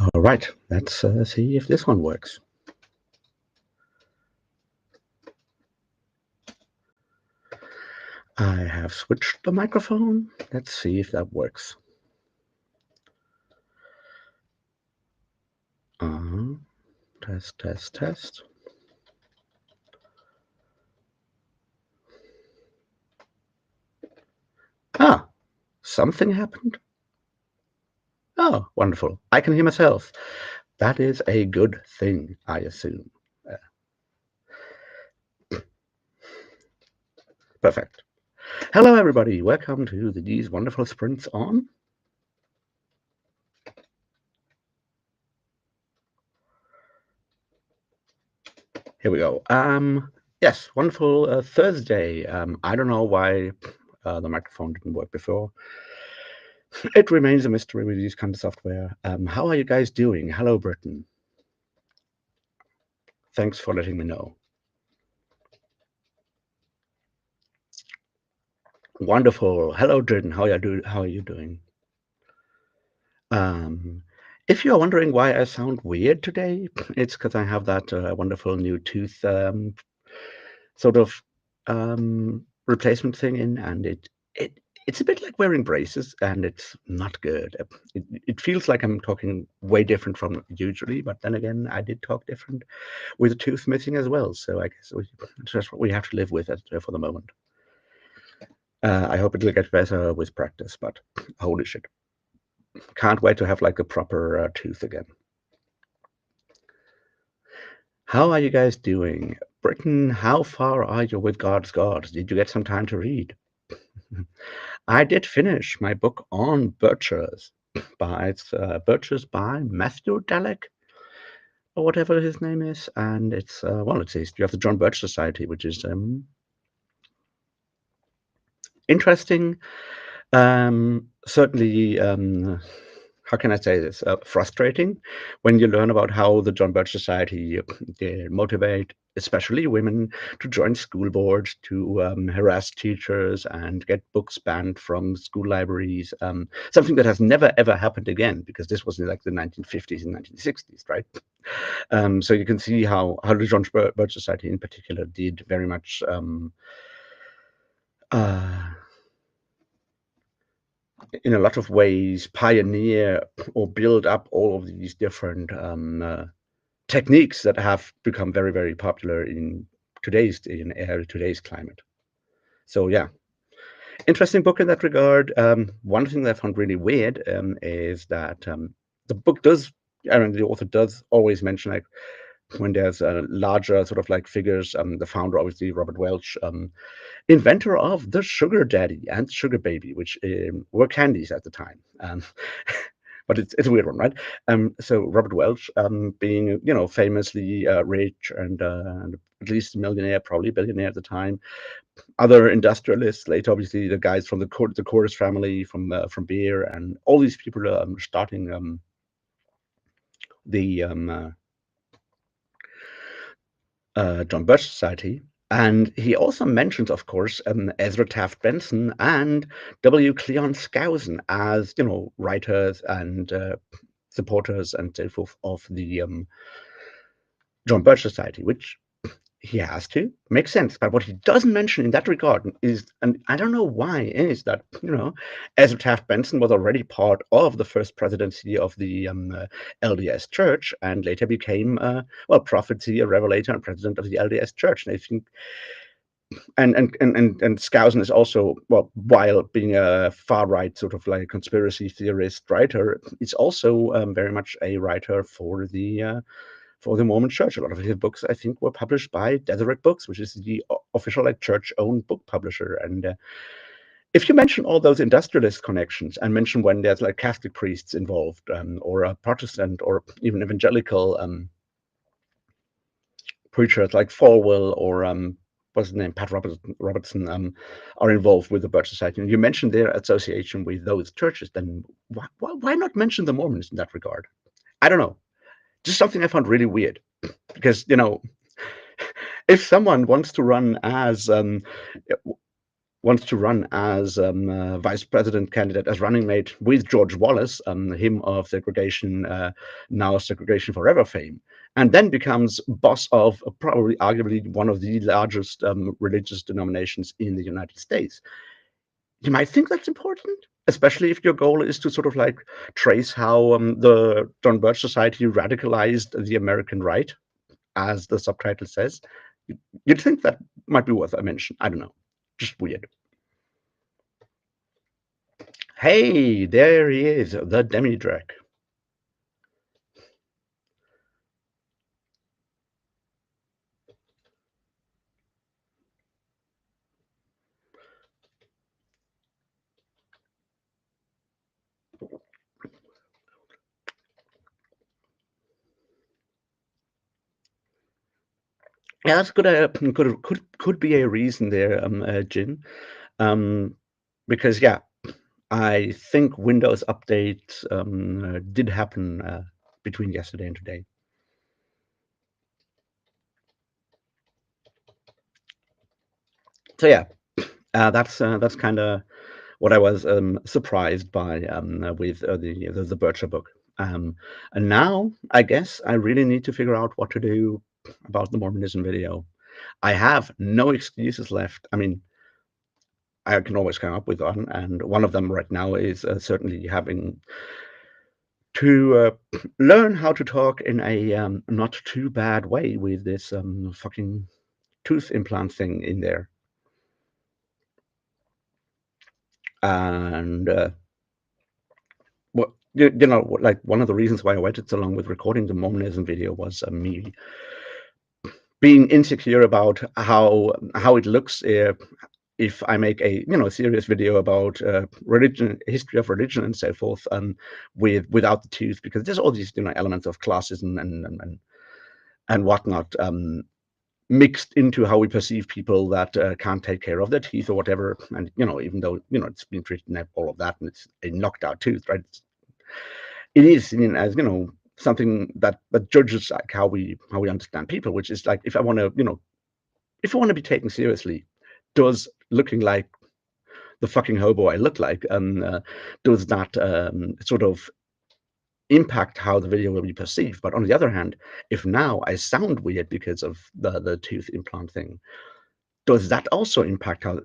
All right, let's see if this one works. I have switched the microphone. Let's see if that works. Uh, test, test, test. Ah, something happened. Oh, wonderful. I can hear myself. That is a good thing, I assume. Perfect. Hello, everybody. Welcome to these wonderful sprints on. Here we go. Yes, wonderful Thursday. I don't know why the microphone didn't work before. It remains a mystery with these kind of software. How are you guys doing? Hello, Britain. Thanks for letting me know. Wonderful. Hello, Jordan. How are you doing? Um, if you're wondering why I sound weird today, it's because I have that wonderful new tooth sort of replacement thing in, and it's a bit like wearing braces, and it's not good. It feels like I'm talking way different from usually, but then again, I did talk different with a tooth missing as well. So I guess that's what we have to live with for the moment. I hope it'll get better with practice, but holy shit. Can't wait to have like a proper tooth again. How are you guys doing? Britain, how far are you with God's Gods? Did you get some time to read? I did finish my book on Birchers. It's Birchers by Matthew Dallek, or whatever his name is. And it's, well, it's you have the John Birch Society, which is interesting. Certainly, how can I say this? Frustrating when you learn about how the John Birch Society they motivate, especially women, to join school boards, to harass teachers, and get books banned from school libraries. Something that has never ever happened again because this was in like the 1950s and 1960s, right? So you can see how the John Birch Society in particular did very much. Uh, in a lot of ways pioneer or build up all of these different techniques that have become very, very popular in today's climate. So yeah, interesting book in that regard. One thing that I found really weird is that the book does, I mean, the author does always mention like when there's a larger sort of like figures, the founder, obviously Robert Welch, inventor of the Sugar Daddy and Sugar Baby, which were candies at the time. But it's a weird one, right? So Robert Welch, being famously rich and at least a millionaire, probably billionaire at the time. Other industrialists, later obviously the guys from the Cordes family, from beer, and all these people starting the John Birch Society. And he also mentions, of course, Ezra Taft Benson and W. Cleon Skousen as, writers and supporters and so forth of the John Birch Society, which he has to make sense. But what he doesn't mention in that regard is, and I don't know why, is that Ezra Taft Benson was already part of the first presidency of the LDS Church, and later became prophet, seer, revelator, and president of the LDS Church. And I think, and Skousen is also, well, while being a far right sort of like conspiracy theorist writer, is also very much a writer for the Mormon Church. A lot of his books, I think, were published by Deseret Books, which is the official like church-owned book publisher. And if you mention all those industrialist connections and mention when there's like Catholic priests involved, or a Protestant or even evangelical preachers like Falwell or what's his name, Pat Robertson, are involved with the Birch Society, and you mentioned their association with those churches, then why not mention the Mormons in that regard? I don't know. Just something I found really weird because if someone wants to run as wants to run as vice president candidate, as running mate with George Wallace, him of segregation, now Segregation Forever fame, and then becomes boss of probably arguably one of the largest religious denominations in the United States. You might think that's important, especially if your goal is to sort of like trace how the John Birch Society radicalized the American right, as the subtitle says. You'd think that might be worth a mention. I don't know. Just weird. Hey, there he is, the Demi-Drek. Yeah, that's good. Could be a reason there, Jin. Because yeah, I think Windows update did happen between yesterday and today. So yeah, that's kind of what I was surprised by with the Bircher book. And now I guess I really need to figure out what to do about the Mormonism video. I have no excuses left. I mean, I can always come up with one, and one of them right now is certainly having to learn how to talk in a not too bad way with this fucking tooth implant thing in there. And what you know, like one of the reasons why I waited so long with recording the Mormonism video was me being insecure about how it looks if I make a serious video about religion, history of religion, and so forth, without the tooth, because there's all these elements of classism and whatnot mixed into how we perceive people that can't take care of their teeth or whatever. And even though it's been treated and all of that, and it's a knocked out tooth, right? It is seen as something that judges like how we understand people, which is like, if I want to be taken seriously, does looking like the fucking hobo I look like, does that sort of impact how the video will be perceived? But on the other hand, if now I sound weird because of the tooth implant thing, does that also impact how?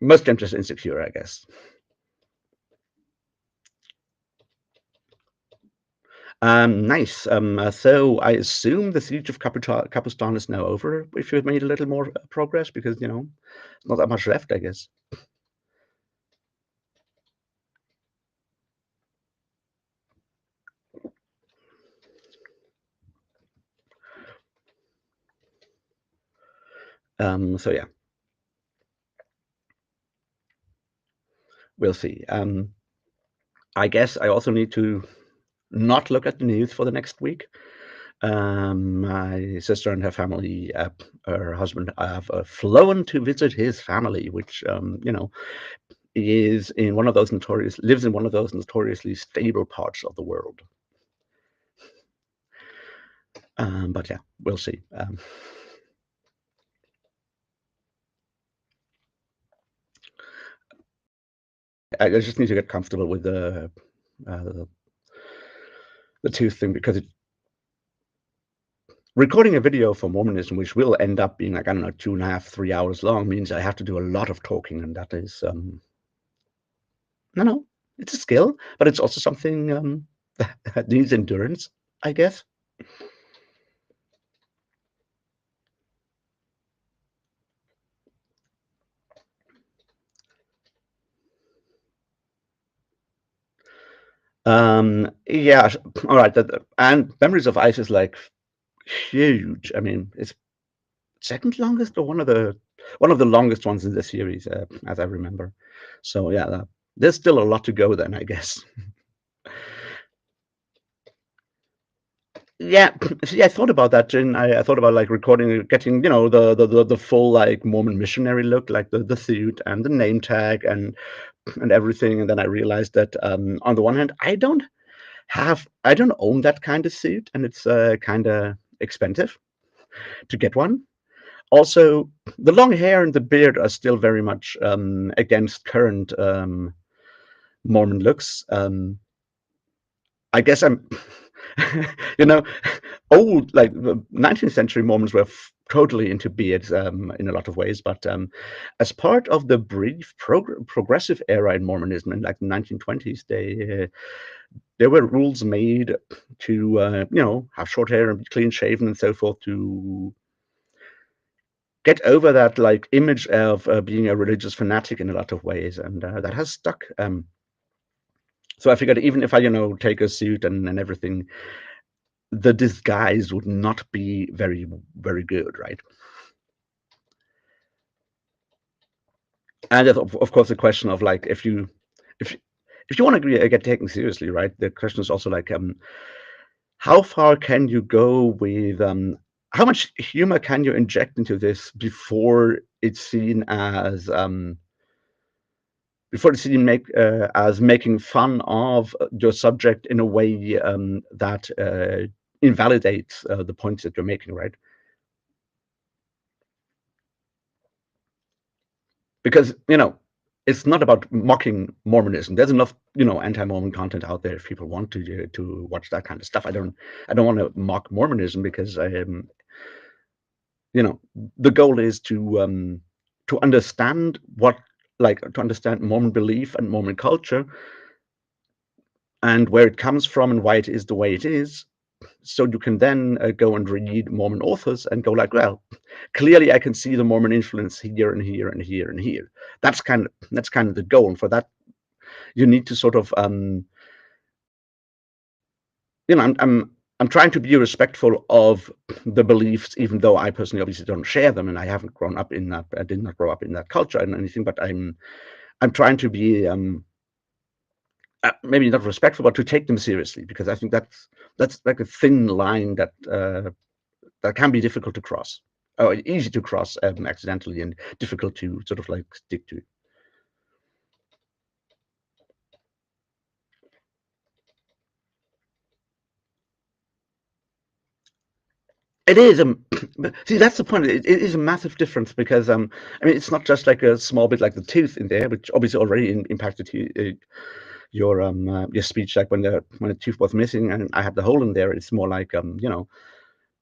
Mostly I'm just insecure, I guess. Nice. So I assume the siege of Capistan is now over. If you've made a little more progress, because not that much left, I guess. So yeah, we'll see. I guess I also need to not look at the news for the next week. My sister and her family, her husband, have flown to visit his family, which is in one of those lives in one of those notoriously stable parts of the world. But yeah, we'll see. I just need to get comfortable with uh, the tooth thing, because recording a video for Mormonism, which will end up being like, I don't know, 2.5, 3 hours long, means I have to do a lot of talking, and that is no, it's a skill, but it's also something that needs endurance, I guess. Yeah, all right. And Memories of Ice is like huge. I mean, it's second longest or one of the longest ones in the series, as I remember. So yeah, there's still a lot to go then, I guess. Yeah, see, I thought about that, Jin. I thought about like recording, getting the full like Mormon missionary look, like the suit and the name tag and everything, and then I realized that on the one hand, I don't own that kind of suit, and it's kind of expensive to get one. Also, the long hair and the beard are still very much against current Mormon looks. I guess I'm, you know, old, like the 19th century Mormons were totally into beards in a lot of ways, but as part of the brief progressive era in Mormonism in like the 1920s, there were rules made to, have short hair and be clean shaven and so forth to get over that like image of being a religious fanatic in a lot of ways, and that has stuck. So I figured even if I, take a suit and everything, the disguise would not be very, very good, right? And of course, the question of like if if you want to get taken seriously, right? The question is also like, how far can you go with how much humor can you inject into this it's seen as before it's seen as making fun of your subject in a way that invalidates the points that you're making, right? Because it's not about mocking Mormonism. There's enough anti-Mormon content out there if people want to watch that kind of stuff. I don't want to mock Mormonism because you know the goal is to understand to understand Mormon belief and Mormon culture and where it comes from and why it is the way it is, so you can then go and read Mormon authors and go like, well, clearly I can see the Mormon influence here and here and here and here. That's kind of the goal. And for that, you need to sort of, I'm trying to be respectful of the beliefs, even though I personally obviously don't share them, and I haven't grown up in that. I did not grow up in that culture and anything. But I'm trying to be maybe not respectful, but to take them seriously, because I think that's like a thin line that can be difficult to cross, or easy to cross accidentally, and difficult to sort of like stick to. It is, see, that's the point. It is a massive difference because, I mean, it's not just like a small bit like the tooth in there, which obviously already impacted your speech. Like when the tooth was missing and I had the hole in there, it's more like,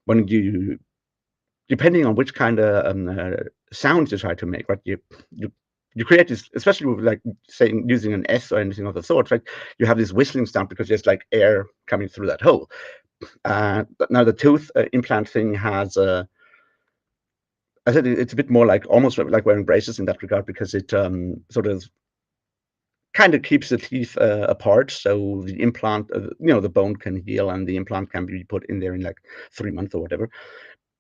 when you depending on which kind of sounds you try to make, right? You you create this, especially with like saying using an S or anything of the sort, right? You have this whistling sound because there's like air coming through that hole. But now the tooth implant thing has, I said it's a bit more like almost like wearing braces in that regard, because it sort of kind of keeps the teeth apart, so the implant, the bone can heal and the implant can be put in there in like 3 months or whatever.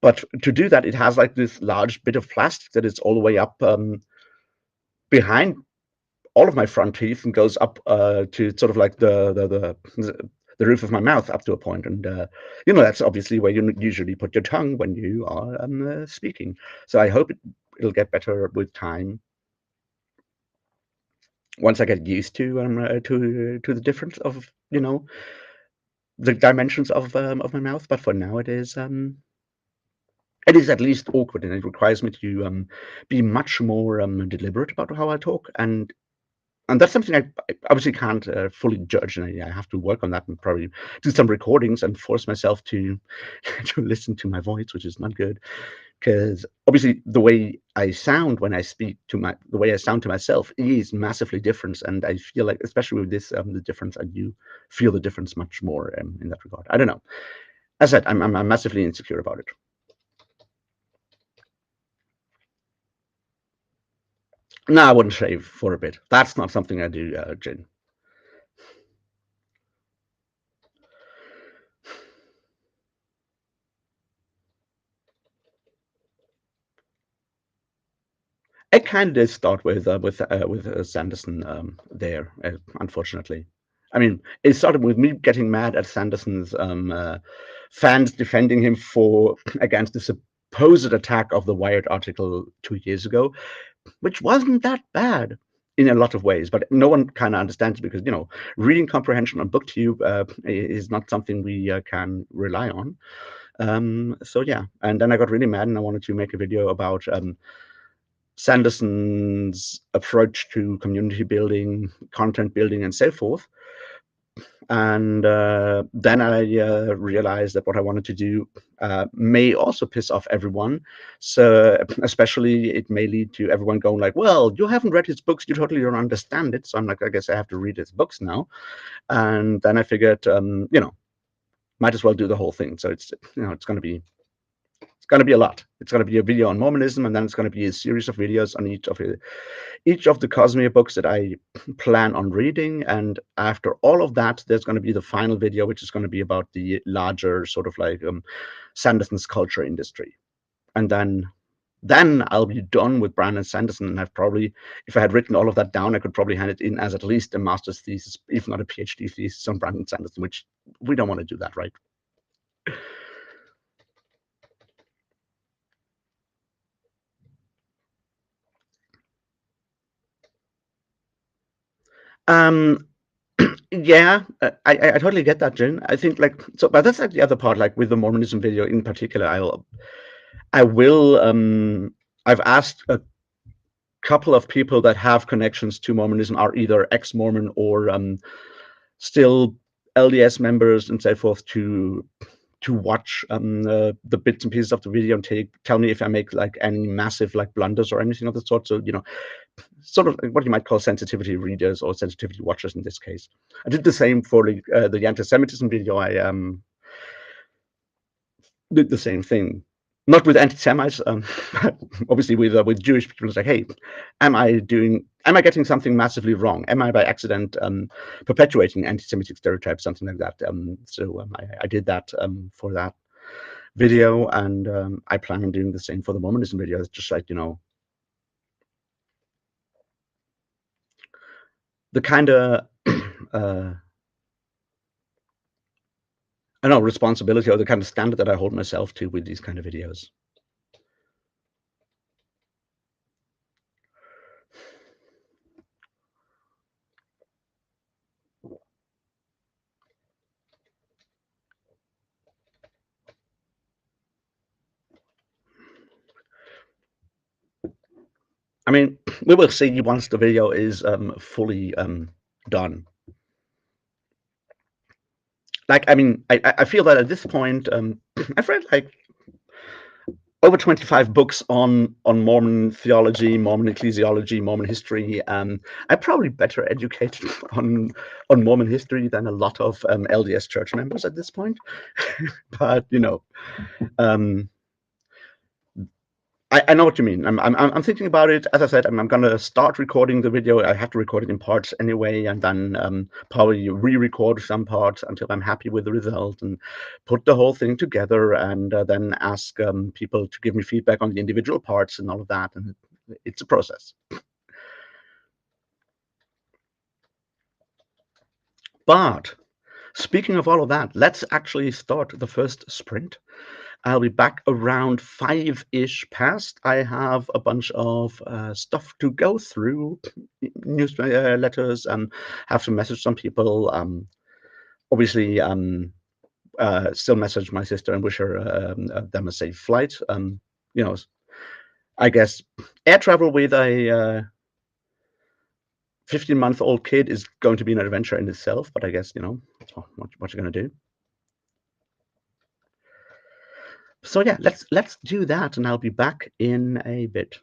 But to do that, it has like this large bit of plastic that is all the way up behind all of my front teeth and goes up to sort of like the roof of my mouth up to a point. And that's obviously where you usually put your tongue when you are speaking. So I hope it'll get better with time once I get used to the difference of the dimensions of my mouth. But for now, it is at least awkward, and it requires me to be much more deliberate about how I talk, and that's something I obviously can't fully judge, and I have to work on that and probably do some recordings and force myself to to listen to my voice, which is not good, because obviously the way I sound when I speak the way I sound to myself is massively different, and I feel like, especially with this, the difference, I do feel the difference much more in that regard. I don't know. As I said, I'm massively insecure about it. No, I wouldn't shave for a bit. That's not something I do, Jin. It kind of did start with Sanderson there, unfortunately. I mean, it started with me getting mad at Sanderson's fans defending him for against the supposed attack of the Wired article 2 years ago, which wasn't that bad in a lot of ways, but no one kind of understands, because reading comprehension on BookTube is not something we can rely on. So yeah, and then I got really mad and I wanted to make a video about Sanderson's approach to community building, content building, and so forth. And then I realized that what I wanted to do may also piss off everyone. So especially it may lead to everyone going like, well, you haven't read his books, you totally don't understand it. So I'm like, I guess I have to read his books now. And then I figured, might as well do the whole thing. So it's going to be a lot. It's going to be a video on Mormonism, and then it's going to be a series of videos on each of the Cosmere books that I plan on reading. And after all of that, there's going to be the final video, which is going to be about the larger sort of like Sanderson's culture industry. And then I'll be done with Brandon Sanderson. And I've probably, if I had written all of that down, I could probably hand it in as at least a master's thesis, if not a PhD thesis on Brandon Sanderson, which we don't want to do that, right? Um, yeah, I totally get that, Jin. I think like so, but that's like the other part. Like with the Mormonism video in particular, I will. I've asked a couple of people that have connections to Mormonism, are either ex-Mormon or still LDS members and so forth, to watch the bits and pieces of the video and tell me if I make like any massive like blunders or anything of the sort. So sort of what you might call sensitivity readers or sensitivity watchers in this case. I did the same for the anti-Semitism video. I did the same thing, not with anti-Semites, obviously with Jewish people. It's like, hey, am I getting something massively wrong? Am I by accident perpetuating anti-Semitic stereotypes, something like that? So I did that for that video, and I plan on doing the same for the Mormonism video. It's just like the kind of I don't know, responsibility or the kind of standard that I hold myself to with these kind of videos. I mean, we will see once the video is fully done. Like, I mean, I feel that at this point, I've read like over 25 books on Mormon theology, Mormon ecclesiology, Mormon history. I'm probably better educated on Mormon history than a lot of LDS church members at this point. But um, I know what you mean. I'm thinking about it. As I said, I'm gonna start recording the video. I have to record it in parts anyway, and then probably re-record some parts until I'm happy with the result, and put the whole thing together, and then ask people to give me feedback on the individual parts and all of that. And it's a process. But speaking of all of that, let's actually start the first sprint. I'll be back around 5-ish past. I have a bunch of stuff to go through, newsletters, and have to message some people. Obviously, still message my sister and wish her them a safe flight. You know, I guess air travel with a 15-month-old kid is going to be an adventure in itself. But I guess what you're gonna do. So yeah, let's do that, and I'll be back in a bit.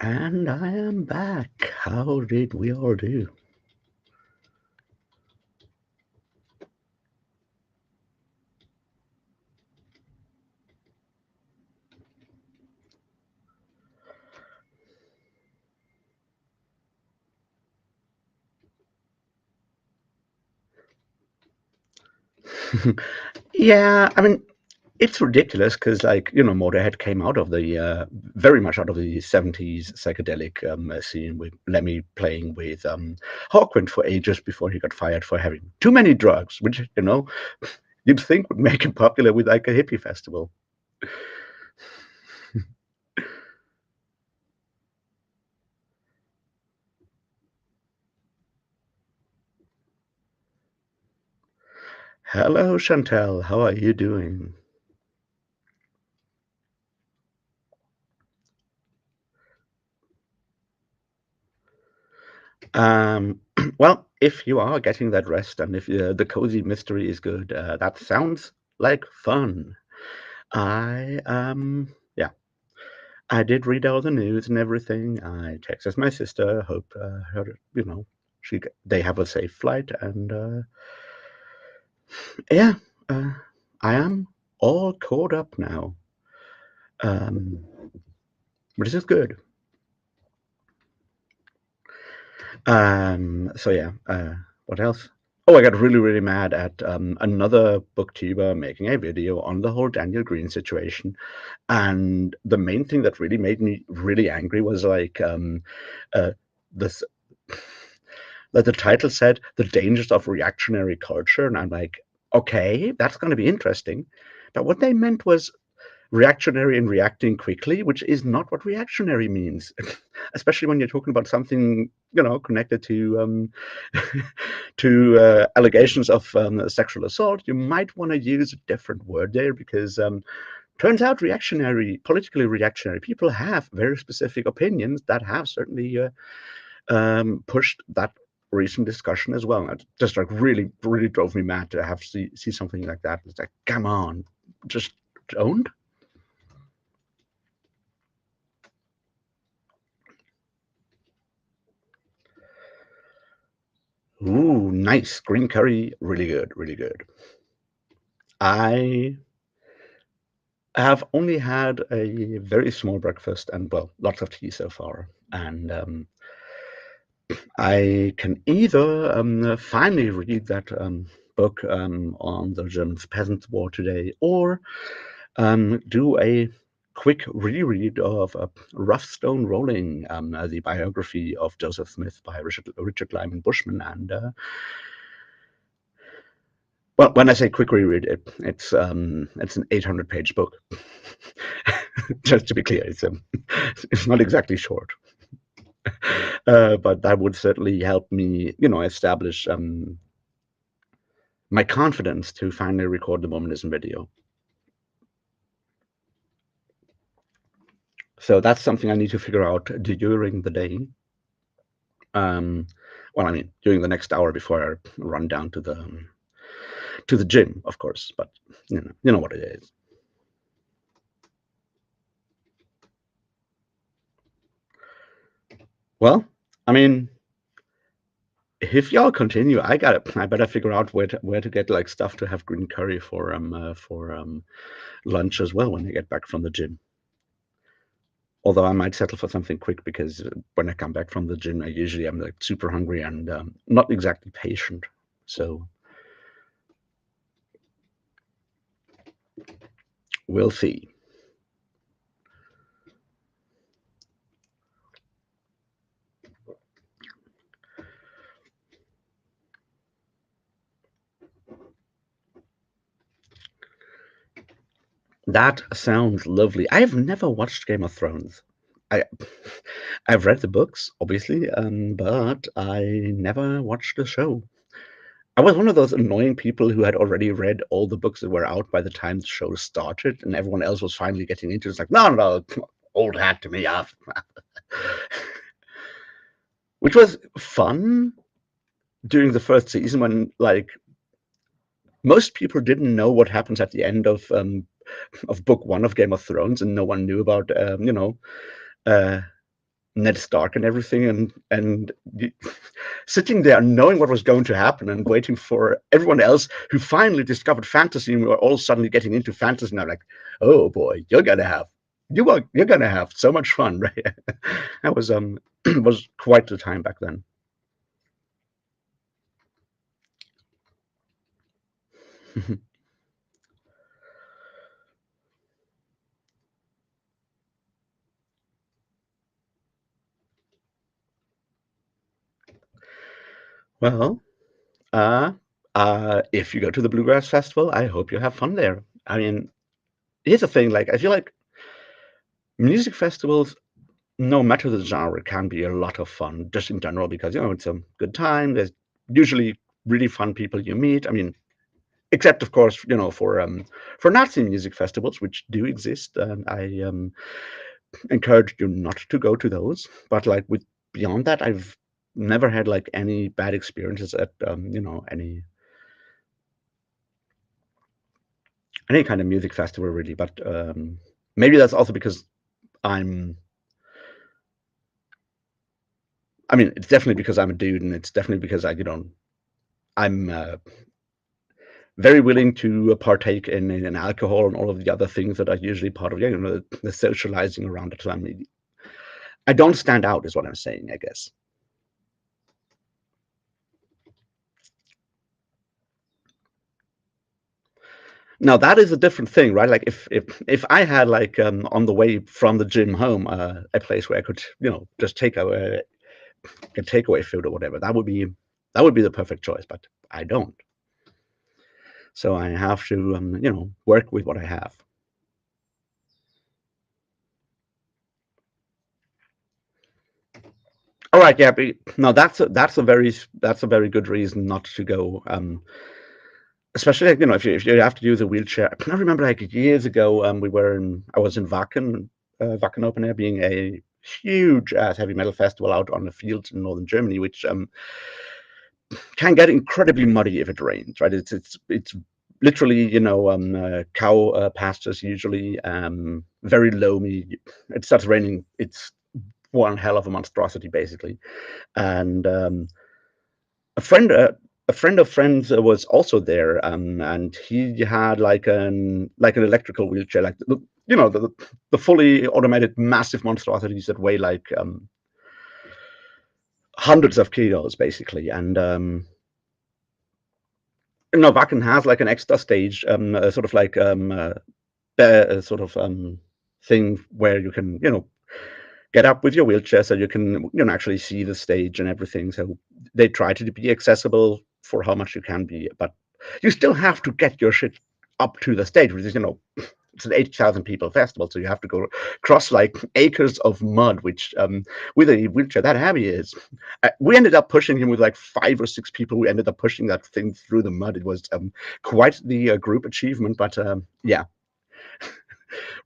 And I am back. How did we all do? Yeah, I mean, it's ridiculous because, like, Motorhead came out of the very much out of the 70s psychedelic scene with Lemmy playing with Hawkwind for ages before he got fired for having too many drugs, which, you'd think would make him popular with like a hippie festival. Hello, Chantel. How are you doing? Um, well, if you are getting that rest and if the cozy mystery is good, that sounds like fun. Yeah, I did read all the news and everything. I texted my sister, hope her, they have a safe flight, and yeah, uh, I am all caught up now. Um, but this is good. So yeah, what else? Oh, I got really, really mad at another booktuber making a video on the whole Daniel Green situation. And the main thing that really made me really angry was like uh, this that the title said the dangers of reactionary culture, and I'm like, okay, that's going to be interesting. But what they meant was reactionary and reacting quickly, which is not what reactionary means, especially when you're talking about something connected to to allegations of sexual assault. You might want to use a different word there because turns out politically reactionary people have very specific opinions that have certainly pushed that recent discussion as well. And it just like really, really drove me mad to have to see something like that. It's like, come on, just don't. Ooh, nice. Green curry, really good, really good. I have only had a very small breakfast and, well, lots of tea so far. And I can either finally read that book on the German Peasants' War today, or do a quick reread of Rough Stone Rolling, the biography of Joseph Smith by Richard Lyman Bushman. And well, when I say quick reread, it's an 800-page book. Just to be clear, it's not exactly short, but that would certainly help me, establish my confidence to finally record the Mormonism video. So that's something I need to figure out during the day. Um, well, I mean, during the next hour before I run down to the gym, of course. But you know what it is. Well, I mean, if y'all continue, I better figure out where to get like stuff to have green curry for lunch as well when I get back from the gym. Although I might settle for something quick because when I come back from the gym, I usually am like super hungry and not exactly patient. So we'll see. That sounds lovely. I have never watched Game of Thrones. I I've read the books, obviously, but I never watched the show. I was one of those annoying people who had already read all the books that were out by the time the show started, and everyone else was finally getting into it. It's like, no, no, no, old hat to me, which was fun during the first season when like most people didn't know what happens at the end of book one of Game of Thrones, and no one knew about uh, Ned Stark and everything, and sitting there knowing what was going to happen and waiting for everyone else who finally discovered fantasy and were all suddenly getting into fantasy. And I'm like, oh boy, you're gonna have so much fun, right? That was was quite the time back then. Well, uh, if you go to the Bluegrass Festival, I hope you have fun there. I mean, here's the thing: like, I feel like music festivals, no matter the genre, can be a lot of fun just in general because it's a good time. There's usually really fun people you meet. I mean, except of course, for Nazi music festivals, which do exist, and I encourage you not to go to those. But like with beyond that, I've never had like any bad experiences at any kind of music festival really. But maybe that's also because I'm. I mean, it's definitely because I'm a dude, and it's definitely because I'm very willing to partake in alcohol and all of the other things that are usually part of the socializing around it. So I don't stand out, is what I'm saying, I guess. Now that is a different thing, right? Like if I had like on the way from the gym home a place where I could just take a get takeaway food or whatever, that would be the perfect choice. But I don't, so I have to work with what I have. All right, yeah, but no, that's a very good reason not to go. Especially like, if you have to use a wheelchair. I remember like years ago, I was in Wacken, Wacken Open Air, being a huge heavy metal festival out on the fields in northern Germany, which can get incredibly muddy if it rains. Right? It's literally cow pastures usually, very loamy. It starts raining. It's one hell of a monstrosity basically, and a friend a friend of friends was also there, and he had like an electrical wheelchair, like the fully automated massive monstrosities that weigh like hundreds of kilos basically. And Wacken has like an extra stage, sort of like sort of thing where you can get up with your wheelchair so you can actually see the stage and everything. So they try to be accessible for how much you can be, but you still have to get your shit up to the stage, which is it's an 80,000 people festival, so you have to go cross like acres of mud, which with a wheelchair that heavy is. We ended up pushing him with like 5 or 6 people. We ended up pushing that thing through the mud. It was quite the group achievement, but yeah,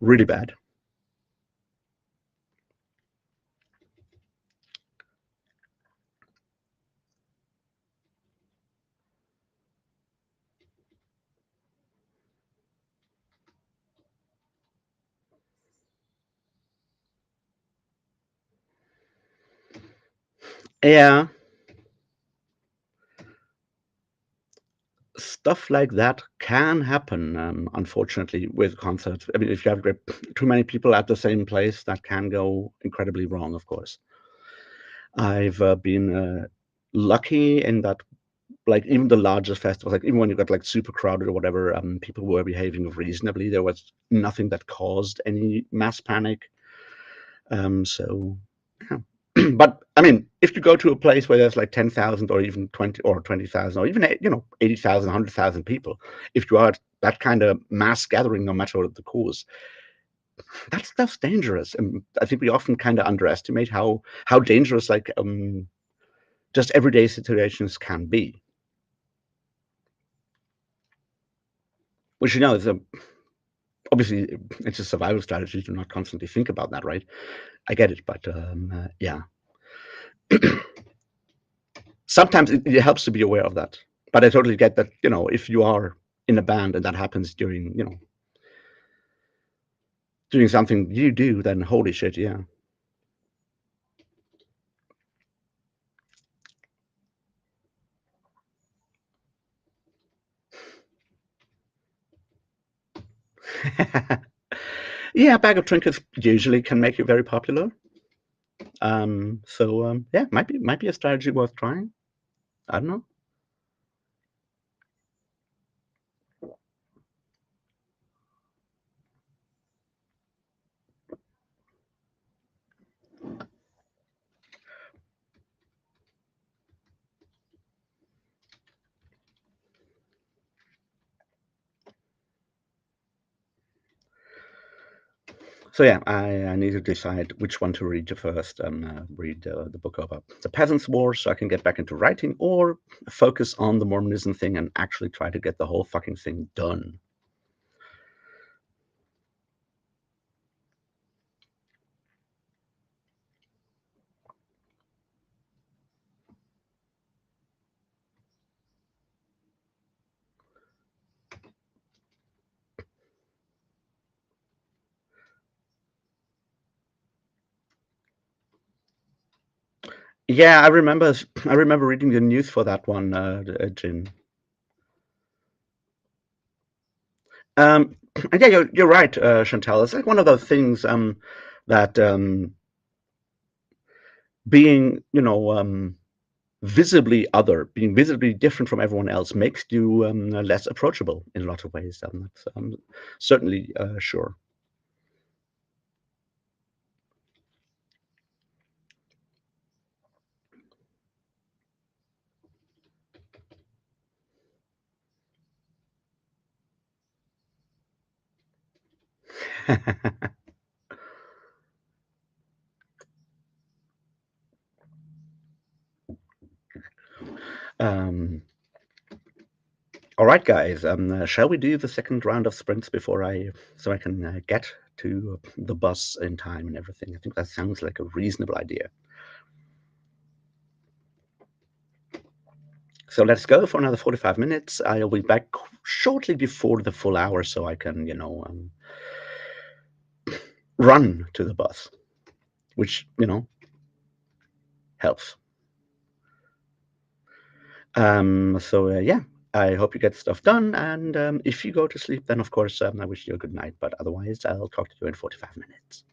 really bad. Yeah, stuff like that can happen, unfortunately, with concerts. I mean, if you have too many people at the same place, that can go incredibly wrong, of course. I've been lucky in that, like, even the largest festivals, like, even when you got, like, super crowded or whatever, people were behaving reasonably. There was nothing that caused any mass panic. So, yeah. But I mean, if you go to a place where there's like 10,000 or even 20,000 or even 80,000, 100,000 people, if you are that kind of mass gathering, no matter what the cause, that stuff's dangerous. And I think we often kind of underestimate how dangerous like just everyday situations can be. Which is obviously it's a survival strategy to not constantly think about that, right? I get it, but yeah. Sometimes it helps to be aware of that. But I totally get that, if you are in a band and that happens during, doing something you do, then holy shit, yeah. Yeah, a bag of trinkets usually can make you very popular. Yeah, might be a strategy worth trying. I don't know. So yeah, I need to decide which one to read first. Read the book about the Peasants' War so I can get back into writing, or focus on the Mormonism thing and actually try to get the whole fucking thing done. Yeah, I remember. I remember reading the news for that one, Jin. Um, and yeah, you're right, Chantal. It's like one of those things that being, visibly other, being visibly different from everyone else, makes you less approachable in a lot of ways. That's certainly sure. um, all right, guys. Shall we do the second round of sprints before so I can get to the bus in time and everything? I think that sounds like a reasonable idea. So let's go for another 45 minutes. I'll be back shortly before the full hour so I can, run to the bus, which, helps. Yeah, I hope you get stuff done. And if you go to sleep, then of course, I wish you a good night. But otherwise, I'll talk to you in 45 minutes.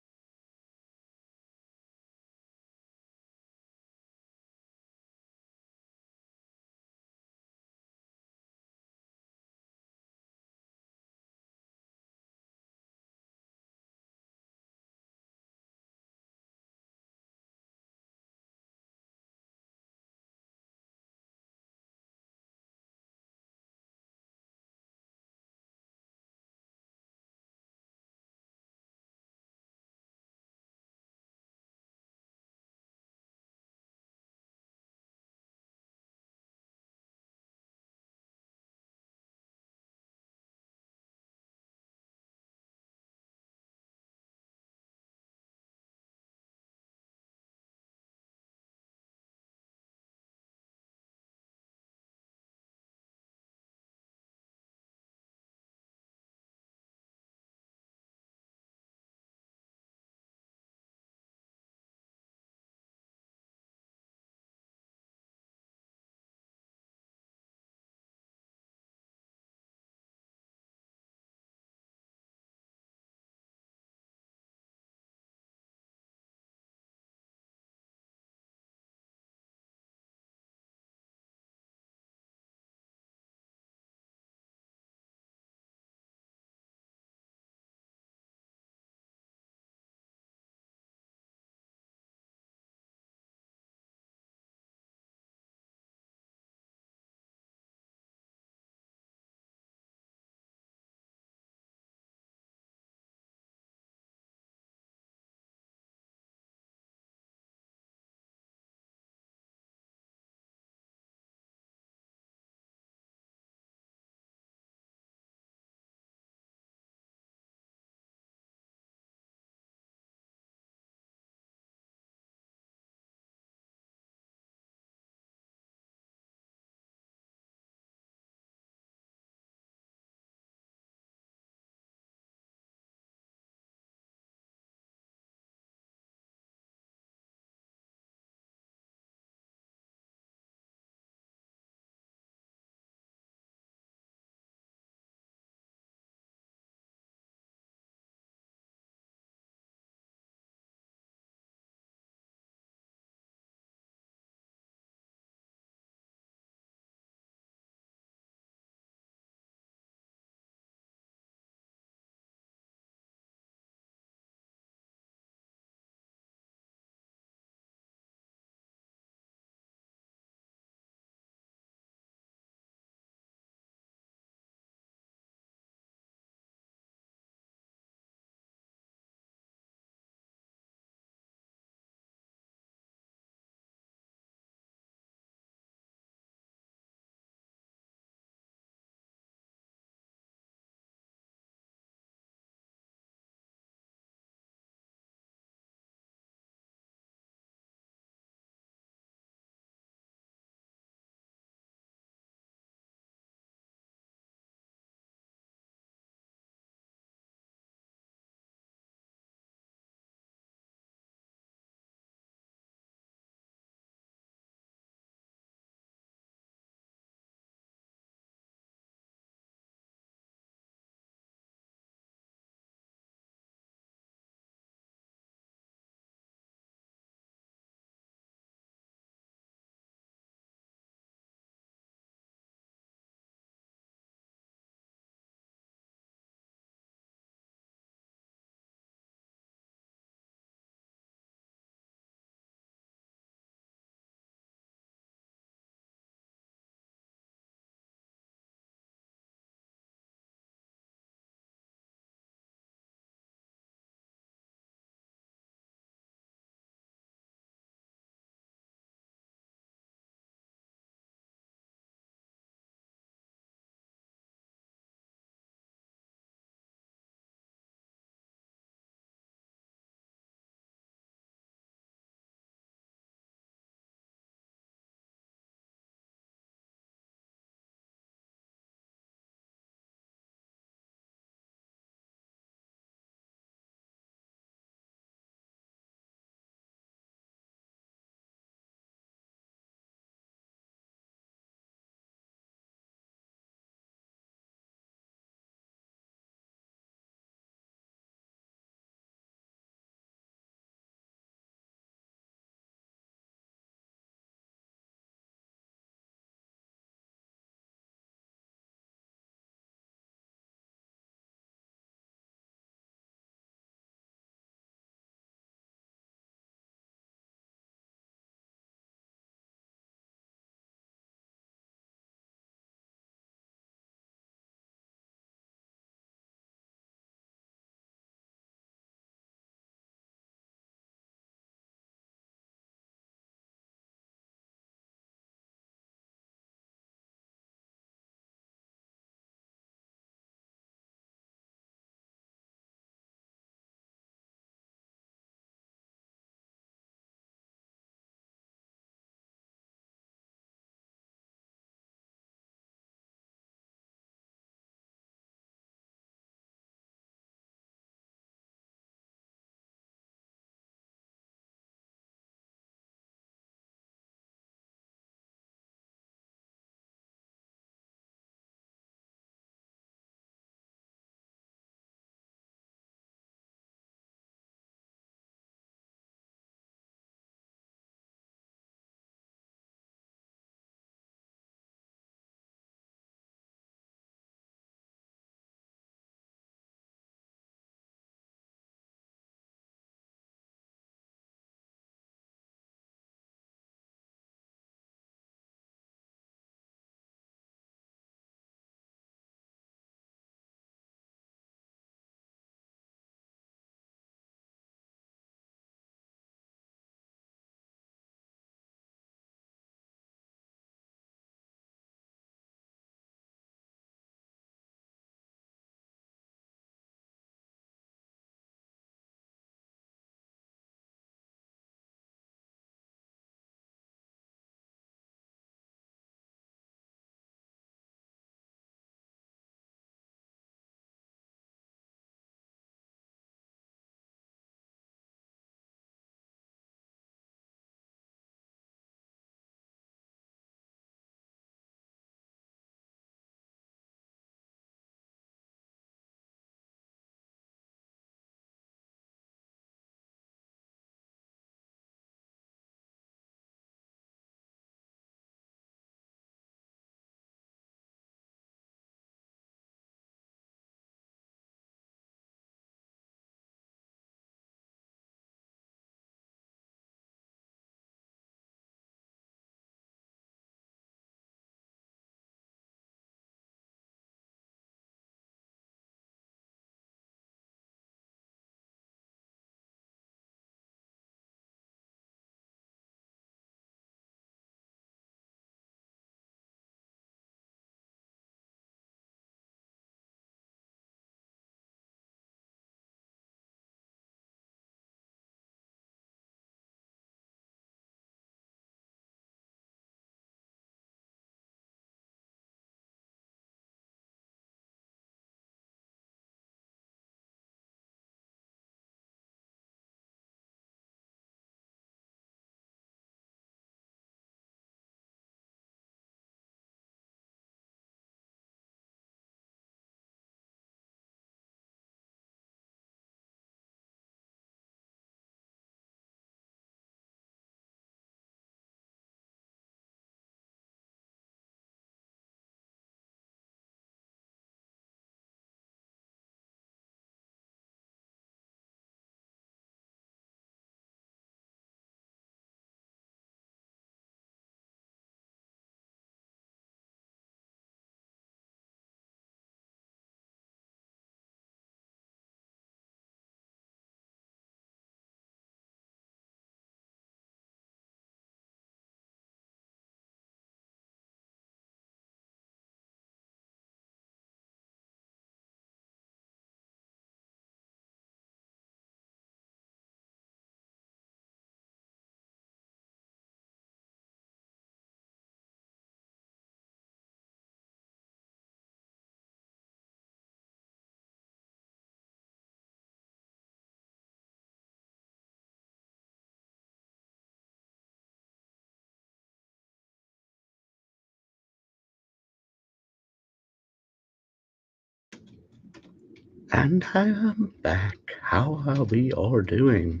And I am back. How are we all doing?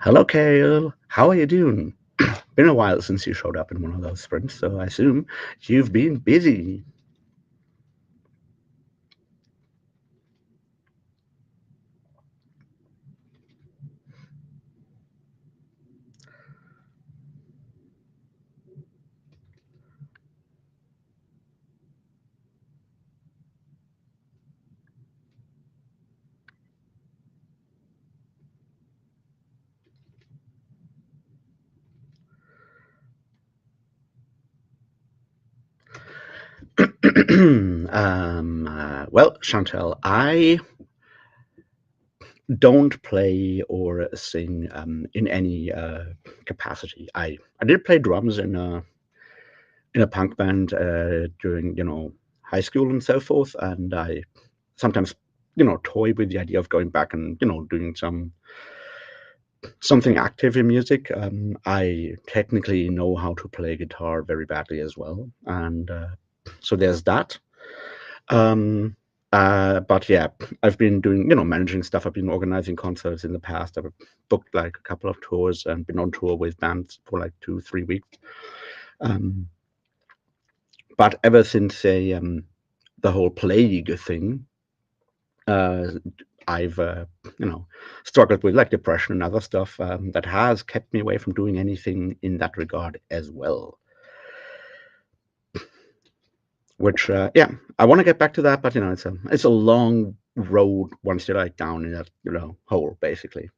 Hello, Kale. How are you doing? Been a while since you showed up in one of those sprints, so I assume you've been busy. Well, Chantel, I don't play or sing in any capacity. I did play drums in a punk band during high school and so forth, and I sometimes toy with the idea of going back and doing something active in music. I technically know how to play guitar very badly as well, and so there's that. Um, but yeah, I've been doing, managing stuff. I've been organizing concerts in the past. I've booked like a couple of tours and been on tour with bands for like 2, 3 weeks. Um, but ever since the whole plague thing, uh, I've struggled with like depression and other stuff that has kept me away from doing anything in that regard as well. Which yeah, I want to get back to that, but it's a long road once you're like down in that hole basically.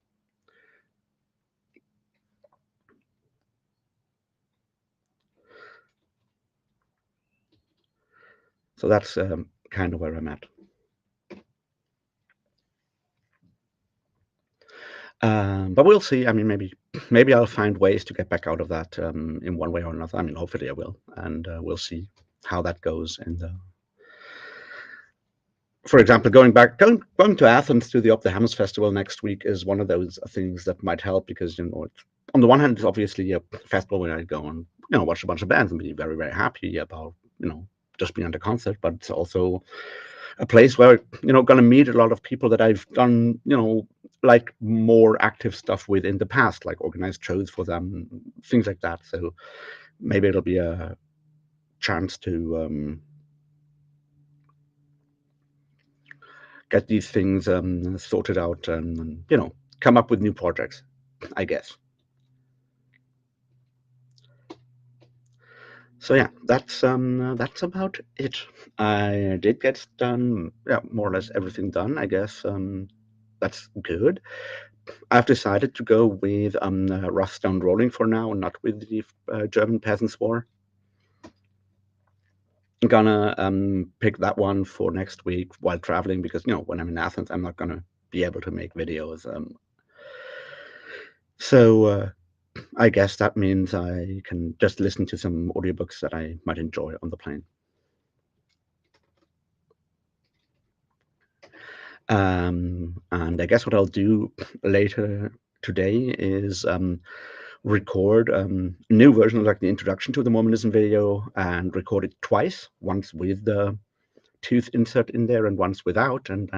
So that's kind of where I'm at. But we'll see. I mean, maybe I'll find ways to get back out of that in one way or another. I mean, hopefully I will, and we'll see how that goes. And for example, going to Athens to the Up the Hams Festival next week is one of those things that might help because on the one hand, it's obviously a festival where I go and watch a bunch of bands and be very very happy about just being at a concert, but it's also a place where going to meet a lot of people that I've done like more active stuff with in the past, like organized shows for them, things like that. So maybe it'll be a chance to get these things sorted out and come up with new projects, I guess. So yeah, that's about it. I did get done, yeah, more or less everything done, I guess. That's good. I've decided to go with Stone Rolling for now, and not with the German Peasants' War. I'm gonna pick that one for next week while traveling because when I'm in Athens, I'm not gonna be able to make videos. So I guess that means I can just listen to some audiobooks that I might enjoy on the plane. And I guess what I'll do later today is record a new version of like the introduction to the Mormonism video and record it twice, once with the tooth insert in there and once without, and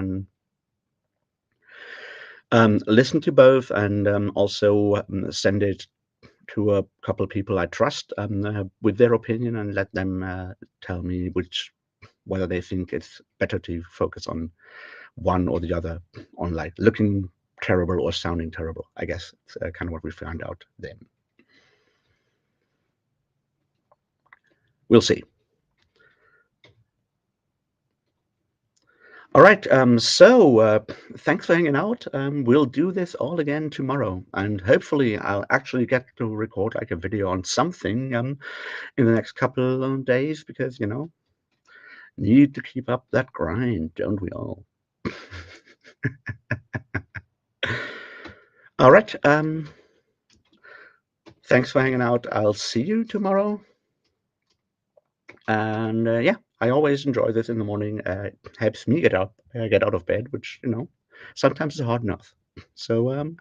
then listen to both and also send it to a couple of people I trust with their opinion and let them tell me whether they think it's better to focus on one or the other, on like looking terrible or sounding terrible. I guess it's kind of what we found out then. We'll see. All right. So thanks for hanging out. We'll do this all again tomorrow, and hopefully I'll actually get to record like a video on something in the next couple of days because need to keep up that grind, don't we all? All right. Thanks for hanging out. I'll see you tomorrow. And yeah, I always enjoy this in the morning. It helps me get out of bed, which sometimes is hard enough. So